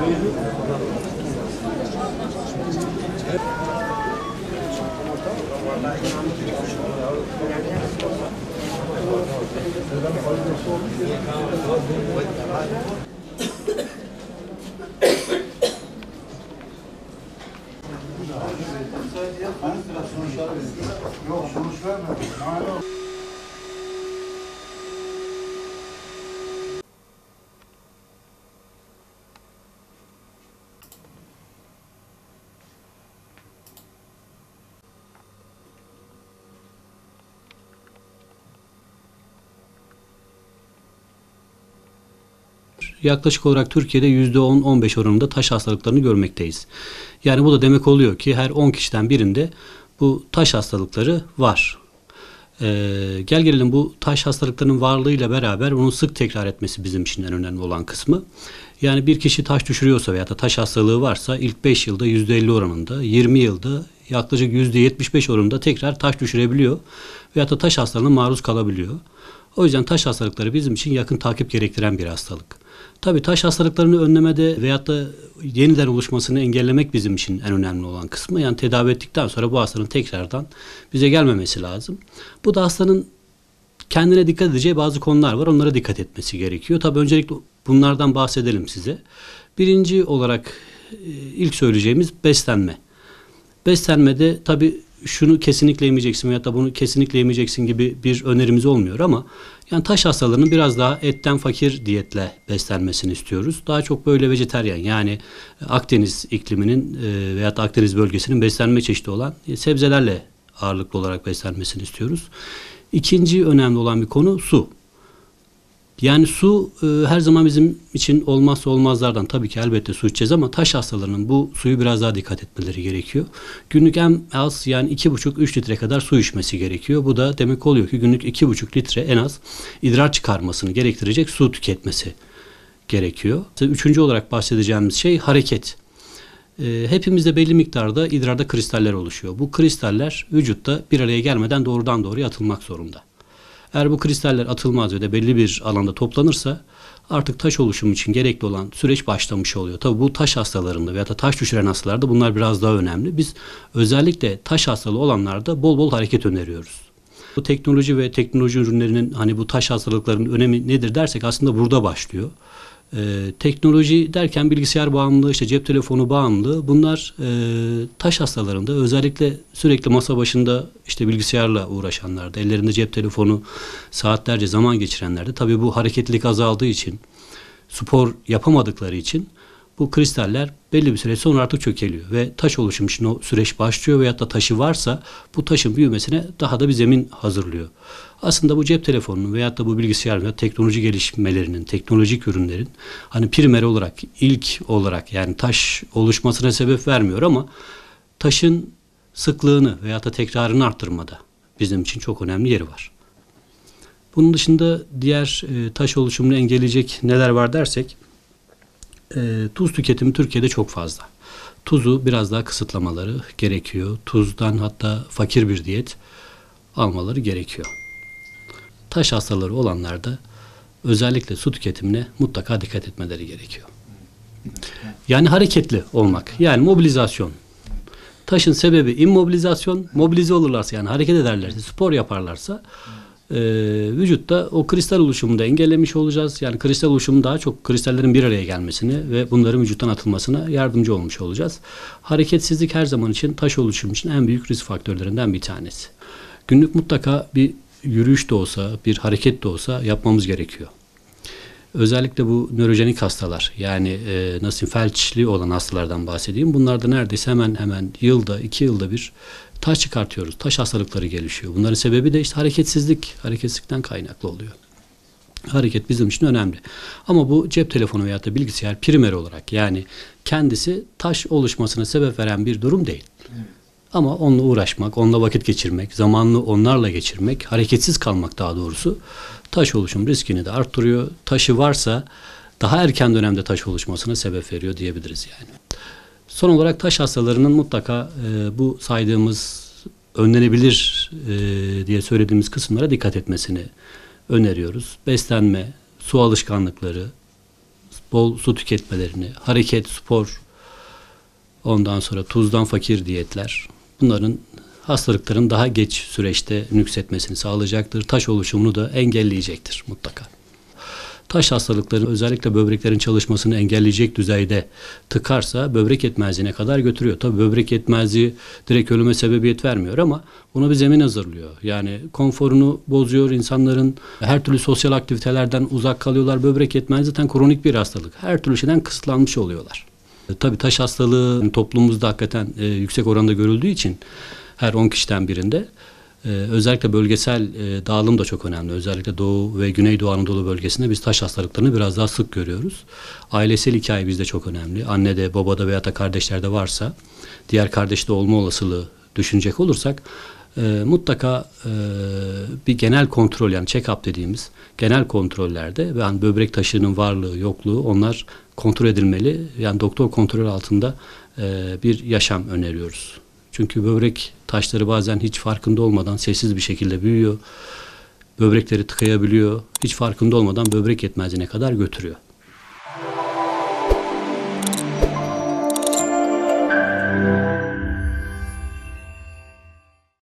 Yok, sonuç vermedi. Yaklaşık olarak Türkiye'de %10-15 oranında taş hastalıklarını görmekteyiz. Yani bu da demek oluyor ki her 10 kişiden birinde bu taş hastalıkları var. Gel gelelim bu taş hastalıklarının varlığıyla beraber bunu sık tekrar etmesi bizim için en önemli olan kısmı. Yani bir kişi taş düşürüyorsa veya da taş hastalığı varsa ilk 5 yılda %50 oranında, 20 yılda yaklaşık %75 oranında tekrar taş düşürebiliyor veya da taş hastalığına maruz kalabiliyor. O yüzden taş hastalıkları bizim için yakın takip gerektiren bir hastalık. Tabii taş hastalıklarını önlemede veyahut da yeniden oluşmasını engellemek bizim için en önemli olan kısmı. Yani tedavi ettikten sonra bu hastanın tekrardan bize gelmemesi lazım. Bu da hastanın kendine dikkat edeceği bazı konular var. Onlara dikkat etmesi gerekiyor. Tabii öncelikle bunlardan bahsedelim size. Birinci olarak ilk söyleyeceğimiz beslenme. Beslenmede tabii şunu kesinlikle yemeyeceksin veyahut da bunu kesinlikle yemeyeceksin gibi bir önerimiz olmuyor ama yani taş hastalarının biraz daha etten fakir diyetle beslenmesini istiyoruz. Daha çok böyle vejeteryan yani Akdeniz ikliminin veyahut da Akdeniz bölgesinin beslenme çeşidi olan sebzelerle ağırlıklı olarak beslenmesini istiyoruz. İkinci önemli olan bir konu su. Yani su her zaman bizim için olmazsa olmazlardan. Tabii ki elbette su içeceğiz ama taş hastalarının bu suyu biraz daha dikkat etmeleri gerekiyor. Günlük en az yani 2,5-3 litre kadar su içmesi gerekiyor. Bu da demek oluyor ki günlük 2,5 litre en az idrar çıkarmasını gerektirecek su tüketmesi gerekiyor. Üçüncü olarak bahsedeceğimiz şey hareket. Hepimizde belli miktarda idrarda kristaller oluşuyor. Bu kristaller vücutta bir araya gelmeden doğrudan doğruya atılmak zorunda. Eğer bu kristaller atılmaz ve de belli bir alanda toplanırsa artık taş oluşumu için gerekli olan süreç başlamış oluyor. Tabii bu taş hastalarında veya da taş düşüren hastalarda bunlar biraz daha önemli. Biz özellikle taş hastalığı olanlarda bol bol hareket öneriyoruz. Bu teknoloji ve teknoloji ürünlerinin hani bu taş hastalıklarının önemi nedir dersek aslında burada başlıyor. Teknoloji derken bilgisayar bağımlılığı, işte cep telefonu bağımlılığı bunlar taş hastalarında özellikle sürekli masa başında işte bilgisayarla uğraşanlarda, ellerinde cep telefonu saatlerce zaman geçirenlerde tabii bu hareketlilik azaldığı için, spor yapamadıkları için bu kristaller belli bir süre sonra artık çökeliyor ve taş oluşum için o süreç başlıyor veyahut da taşı varsa bu taşın büyümesine daha da bir zemin hazırlıyor. Aslında bu cep telefonunun veyahut da bu bilgisayar veya teknoloji gelişmelerinin, teknolojik ürünlerin hani primer olarak, ilk olarak yani taş oluşmasına sebep vermiyor ama taşın sıklığını veyahut da tekrarını arttırmada bizim için çok önemli yeri var. Bunun dışında diğer taş oluşumunu engelleyecek neler var dersek, tuz tüketimi Türkiye'de çok fazla. Tuzu biraz daha kısıtlamaları gerekiyor. Tuzdan hatta fakir bir diyet almaları gerekiyor. Taş hastaları olanlarda özellikle su tüketimine mutlaka dikkat etmeleri gerekiyor. Yani hareketli olmak, yani mobilizasyon. Taşın sebebi immobilizasyon, mobilize olurlarsa yani hareket ederlerse, spor yaparlarsa vücutta o kristal oluşumunu da engellemiş olacağız. Yani kristal oluşumu daha çok kristallerin bir araya gelmesini ve bunların vücuttan atılmasına yardımcı olmuş olacağız. Hareketsizlik her zaman için taş oluşumu için en büyük risk faktörlerinden bir tanesi. Günlük mutlaka bir yürüyüş de olsa, bir hareket de olsa yapmamız gerekiyor. Özellikle bu nörojenik hastalar yani nasıl felçli olan hastalardan bahsedeyim. Bunlarda neredeyse hemen yılda, 2 yılda bir taş çıkartıyoruz. Taş hastalıkları gelişiyor. Bunların sebebi de işte hareketsizlikten kaynaklı oluyor. Hareket bizim için önemli. Ama bu cep telefonu veya da bilgisayar primer olarak yani kendisi taş oluşmasına sebep veren bir durum değil. Evet. Ama onunla uğraşmak, onunla vakit geçirmek, zamanını onlarla geçirmek, hareketsiz kalmak daha doğrusu taş oluşum riskini de arttırıyor. Taşı varsa daha erken dönemde taş oluşmasına sebep veriyor diyebiliriz yani. Son olarak taş hastalarının mutlaka bu saydığımız önlenebilir diye söylediğimiz kısımlara dikkat etmesini öneriyoruz. Beslenme, su alışkanlıkları, bol su tüketmelerini, hareket, spor, ondan sonra tuzdan fakir diyetler, bunların hastalıkların daha geç süreçte nüksetmesini sağlayacaktır. Taş oluşumunu da engelleyecektir mutlaka. Taş hastalıkları özellikle böbreklerin çalışmasını engelleyecek düzeyde tıkarsa böbrek yetmezliğine kadar götürüyor. Tabii böbrek yetmezliği direkt ölüme sebebiyet vermiyor ama buna bir zemin hazırlıyor. Yani konforunu bozuyor, insanların her türlü sosyal aktivitelerden uzak kalıyorlar. Böbrek yetmezliği zaten kronik bir hastalık. Her türlü şeyden kısıtlanmış oluyorlar. Tabii taş hastalığı toplumumuzda hakikaten yüksek oranda görüldüğü için her 10 kişiden birinde özellikle bölgesel dağılım da çok önemli. Özellikle Doğu ve Güneydoğu Anadolu bölgesinde biz taş hastalıklarını biraz daha sık görüyoruz. Ailesel hikaye bizde çok önemli. Annede, babada veya da kardeşlerde varsa diğer kardeşte olma olasılığı düşünecek olursak mutlaka bir genel kontrol, yani check-up dediğimiz genel kontrollerde yani böbrek taşının varlığı, yokluğu, onlar kontrol edilmeli. Yani doktor kontrol altında bir yaşam öneriyoruz. Çünkü böbrek taşları bazen hiç farkında olmadan sessiz bir şekilde büyüyor. Böbrekleri tıkayabiliyor. Hiç farkında olmadan böbrek yetmezliğine kadar götürüyor.